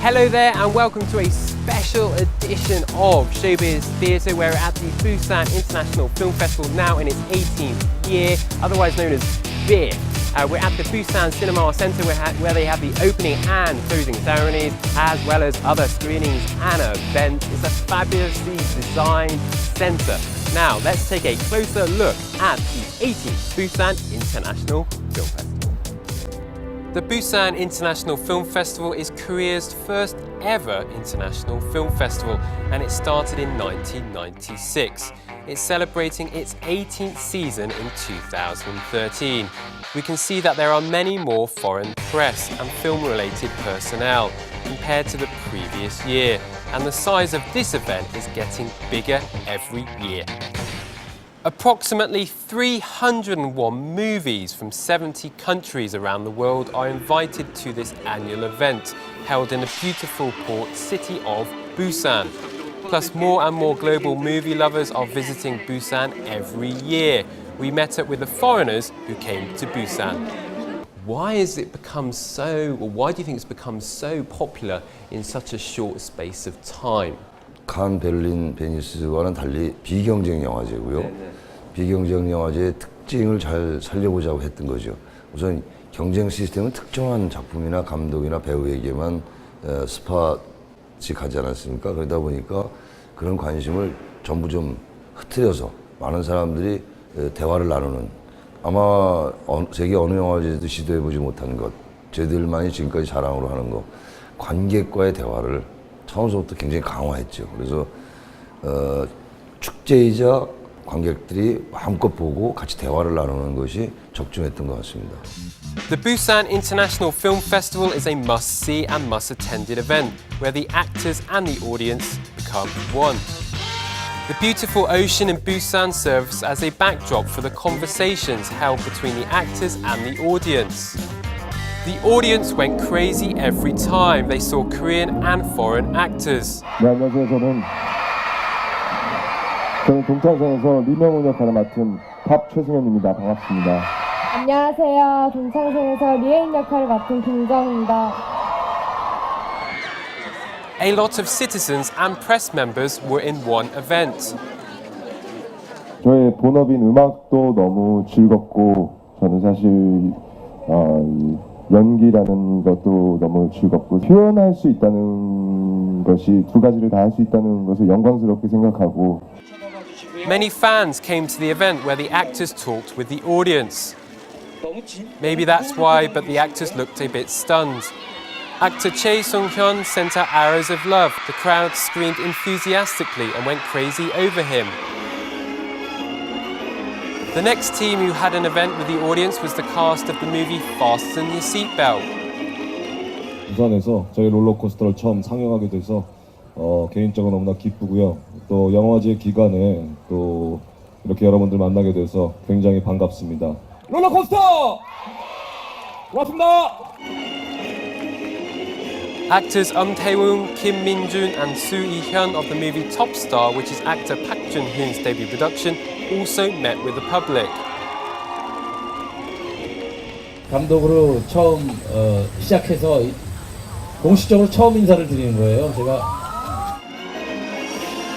Hello there and welcome to a special edition of Showbiz Theatre. We're at the Busan International Film Festival now in its 18th year, otherwise known as BIR. We're at the Busan Cinema Centre where they have the opening and closing ceremonies, as well as other screenings and events. It's a fabulously designed centre. Now let's take a closer look at the 18th Busan International Film Festival. The Busan International Film Festival is Korea's first ever international film festival, and it started in 1996. It's celebrating its 18th season in 2013. We can see that there are many more foreign press and film-related personnel compared to the previous year, and the size of this event is getting bigger every year. Approximately 301 movies from 70 countries around the world are invited to this annual event, held in the beautiful port city of Busan. Plus, more and more global movie lovers are visiting Busan every year. We met up with the foreigners who came to Busan. Why has it become so, or why do you think it's become so popular in such a short space of time? 칸, 베를린, 베니스와는 달리 비경쟁 영화제고요. 비경쟁 영화제의 특징을 잘 살려보자고 했던 거죠. 우선 경쟁 시스템은 특정한 작품이나 감독이나 배우에게만 스팟이 가지 않았습니까? 그러다 보니까 그런 관심을 전부 좀 흩트려서 많은 사람들이 대화를 나누는, 아마 세계 어느 영화제도 시도해보지 못한 것, 저희들만이 지금까지 자랑으로 하는 것, 관객과의 대화를 처음부터 굉장히 강화했죠. 그래서 축제이자 관객들이 마음껏 보고 같이 대화를 나누는 것이 적중했던 것 같습니다. The Busan International Film Festival is a must-see and must-attended event where the actors and the audience become one. The beautiful ocean in Busan serves as a backdrop for the conversations held between the actors and the audience. The audience went crazy every time they saw Korean and foreign actors. 네, 안녕하세요. 저는 동창생에서 리명훈 역할을 맡은 탑 최승현입니다. 반갑습니다. 안녕하세요. 동창생에서 리에인 역할을 맡은 김정입니다. A lot of citizens and press members were in one event. 저의 본업인 음악도 너무 즐겁고, 저는 사실 연기라는 것도 너무 즐겁고, 표현할 수 있다는 것이 두 가지를 다 할 수 있다는 것을 영광스럽게 생각하고. Many fans came to the event where the actors talked with the audience. Maybe that's why, but the actors looked a bit stunned. Actor Chae Sung-hyun sent out arrows of love. The crowd screamed enthusiastically and went crazy over him. The next team who had an event with the audience was the cast of the movie Fasten Your Seatbelt. 부산에서 저희 롤러코스터를 처음 상영하게 돼서 개인적으로 너무나 기쁘고요. 또 영화제 기간에 또 이렇게 여러분들 만나게 돼서 굉장히 반갑습니다. 롤러코스터! 고맙습니다! Actors Tae-woong, Kim Min-jun and Soo Yi-hyun of the movie Top Star, which is actor Park Jun-hoon's debut production, also met with the public. 감독으로 처음 시작해서 공식적으로 처음 인사를 드리는 거예요. 제가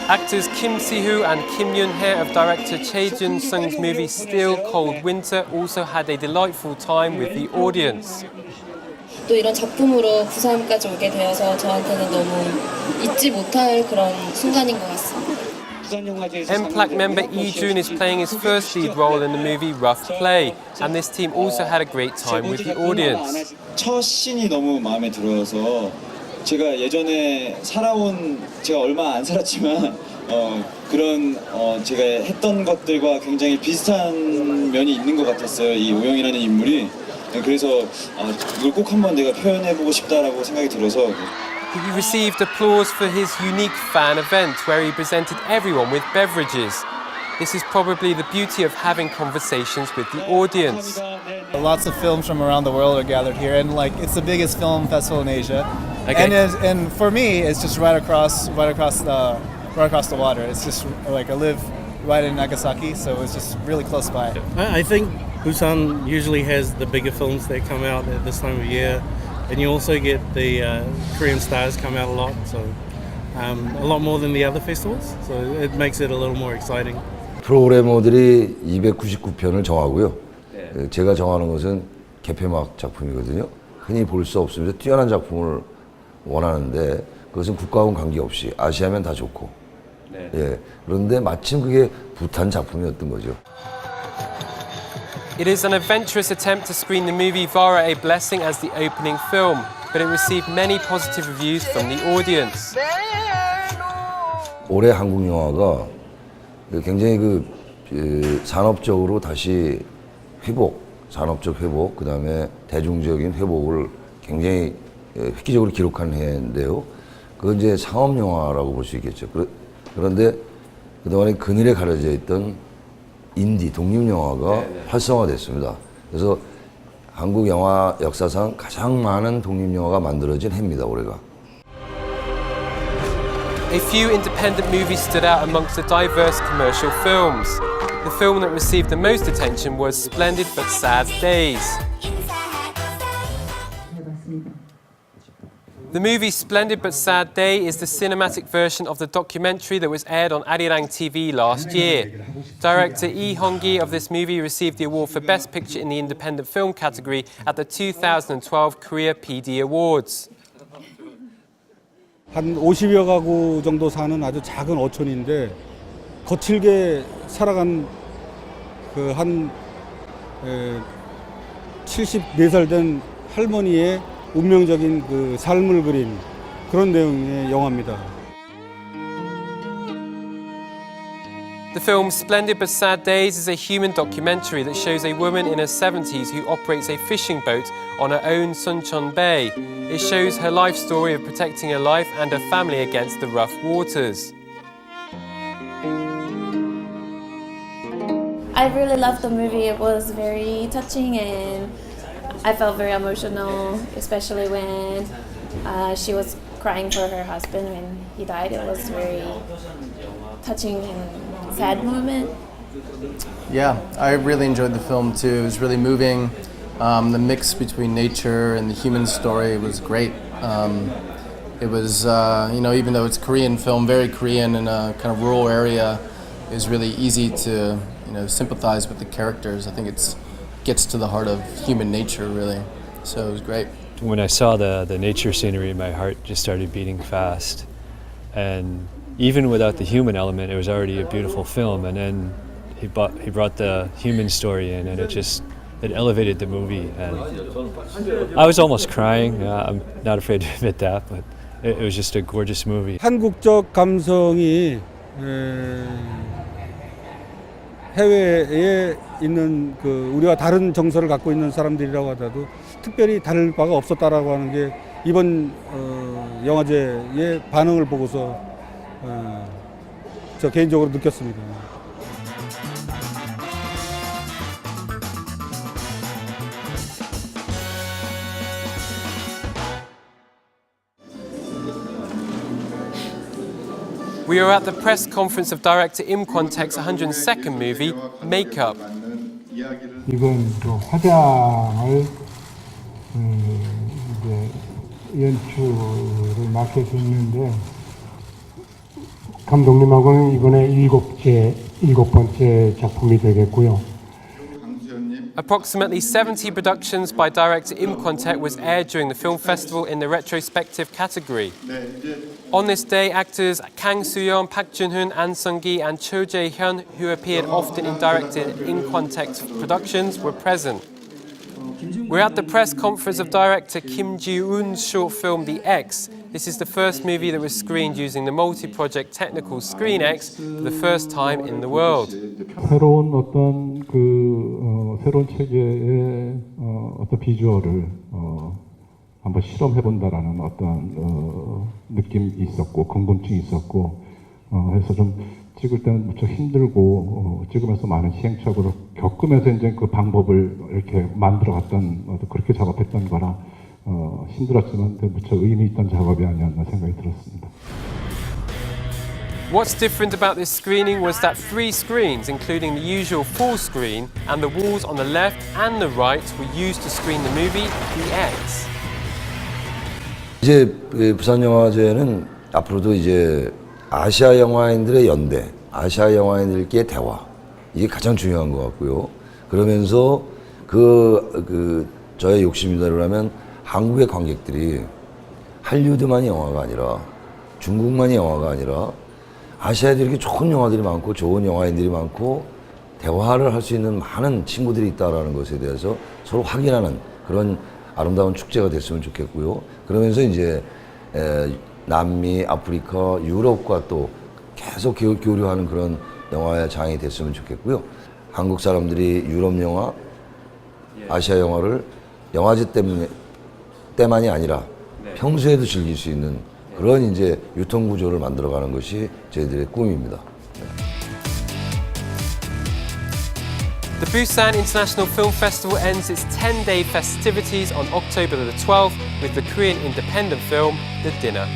Actors Kim Si-hoo and Kim Yun-hae of director Chae Jun-sung's movie Still Cold Winter also had a delightful time with the audience. 또 이런 작품으로 부산까지 오게 되어서 저한테는 너무 잊지 못할 그런 순간인 것 같습니다. MPLAC member Lee Jun is playing his first lead role in the movie Rough Play, and this team also had a great time with the audience. 첫 씬이 너무 마음에 들어서 제가 예전에 제가 얼마 안 살았지만 그런 제가 했던 것들과 굉장히 비슷한 면이 있는 것 같았어요. 이 오영이라는 인물이. 그래서 이걸 꼭 한번 내가 표현해보고 싶다라고 생각이 들어서. He received applause for his unique fan event where he presented everyone with beverages. This is probably the beauty of having conversations with the audience. Lots of films from around the world are gathered here, and it's the biggest film festival in Asia. Okay. And for me, it's just right across the water. It's just I live right in Nagasaki, so it's just really close by. I think Busan usually has the bigger films that come out at this time of year. and you also get the Korean stars come out a lot, so a lot more than the other festivals. So it makes it a little more exciting. 프로그래머들이 299편을 정하고요. 제가 정하는 것은 개폐막 작품이거든요. 흔히 볼 수 없으면서 뛰어난 작품을 원하는데 그것은 국가하고는 관계없이 아시아면 다 좋고. 예, 그런데 마침 그게 부탄 작품이었던 거죠. It is an adventurous attempt to screen the movie via a blessing as the opening film, but it received many positive reviews from the audience. 올해 한국 영화가 굉장히 산업적으로 다시 회복, 산업적 회복, 그 다음에 대중적인 회복을 굉장히 획기적으로 기록한 해인데요. 그건 이제 상업 영화라고 볼 수 있겠죠. 그런데 그동안에 그늘에 가려져 있던 인디, 독립영화가 활성화됐습니다. 그래서 한국 영화 역사상 가장 많은 독립영화가 만들어진 해입니다, 올해가. A few independent movies stood out amongst the diverse commercial films. The film that received the most attention was Splendid But Sad Days. The movie Splendid But Sad Day is the cinematic version of the documentary that was aired on ARIRANG TV last year. Director Lee Hong-gi of this movie received the award for Best Picture in the Independent Film category at the 2012 Korea PD Awards. 한 50여 가구 정도 사는 아주 작은 어촌인데 거칠게 살아간 그 한 74살 된 할머니의 운명적인 그 삶을 그린 그런 내용의 영화입니다. The film Splendid But Sad Days is a human documentary that shows a woman in her 70s who operates a fishing boat on her own Suncheon Bay. It shows her life story of protecting her life and her family against the rough waters. I really loved the movie. It was very touching and I felt very emotional, especially when she was crying for her husband when he died. It was very touching and sad moment. Yeah, I really enjoyed the film too. It was really moving. The mix between nature and the human story was great. It was, even though it's a Korean film, very Korean in a kind of rural area, it was really easy to, sympathize with the characters. I think it gets to the heart of human nature, really. So it was great. When I saw the nature scenery, my heart just started beating fast. And even without the human element, it was already a beautiful film. And then he brought the human story in, and it elevated the movie. And I was almost crying. I'm not afraid to admit that, but it was just a gorgeous movie. 한국적 감성이 해외에 있는 그 우리와 다른 정서를 갖고 있는 사람들이라고 하더라도 특별히 다를 바가 없었다라고 하는 게 이번 영화제의 반응을 보고서 저 개인적으로 느꼈습니다. We are at the press conference of director Im Kwon-taek's 102nd movie, Makeup. 이번 화장을 이제 연출을 맡게 됐는데 감독님하고는 이번에 일곱 번째 작품이 되겠고요. Approximately 70 productions by director Im Kwon-taek was aired during the film festival in the retrospective category. On this day, actors Kang Soo-yeon, Park Jun-hoon, An Sung-gi and Cho Jae-hyun, who appeared often in director Im Kwon-taek's productions, were present. We're at the press conference of director Kim Ji-woon's short film The X. This is the first movie that was screened using the multi-project technical ScreenX for the first time in the world. 새로운 새로운 체계의 어떤 비주얼을 한번 실험해본다라는 어떤 느낌이 있었고 궁금증이 있었고 해서 좀 찍을 때는 무척 힘들고 찍으면서 많은 시행착오를 겪으면서 이제 그 방법을 이렇게 만들어갔던 그렇게 작업했던 거라 힘들었지만 무척 의미 있던 작업이 아니었나 생각이 들었습니다. What's different about this screening was that 3 screens, including the usual full screen, and the walls on the left and the right were used to screen the movie The X. 이제 부산 영화제는 앞으로도 이제 아시아 영화인들의 연대, 아시아 영화인들끼리의 대화, 이게 가장 중요한 것 같고요. 그러면서 저의 욕심이라면 한국의 관객들이 할리우드만이 영화가 아니라 중국만이 영화가 아니라 아시아에도 이렇게 좋은 영화들이 많고 좋은 영화인들이 많고 대화를 할 수 있는 많은 친구들이 있다라는 것에 대해서 서로 확인하는 그런 아름다운 축제가 됐으면 좋겠고요. 그러면서 이제 남미, 아프리카, 유럽과 또 계속 교류하는 그런 영화의 장이 됐으면 좋겠고요. 한국 사람들이 유럽 영화, 아시아 영화를 영화제 때만이 아니라 평소에도 즐길 수 있는 그런 이제 유통 구조를 만들어가는 것이 저희들의 꿈입니다. The Busan International Film Festival ends its 10-day festivities on October the 12th with the Korean independent film The Dinner.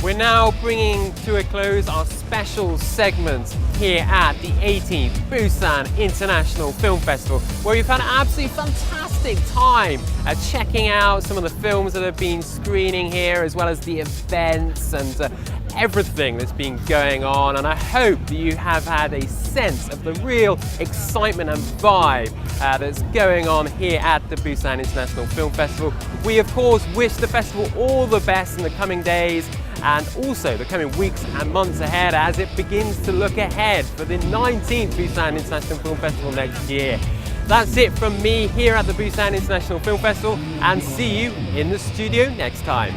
We're now bringing to a close our special segment here at the 18th Busan International Film Festival, where we've had an absolutely fantastic time checking out some of the films that have been screening here, as well as the events and everything that's been going on. And I hope that you have had a sense of the real excitement and vibe that's going on here at the Busan International Film Festival. We of course wish the festival all the best in the coming days and also the coming weeks and months ahead as it begins to look ahead for the 19th Busan International Film Festival next year. That's it from me here at the Busan International Film Festival, and see you in the studio next time.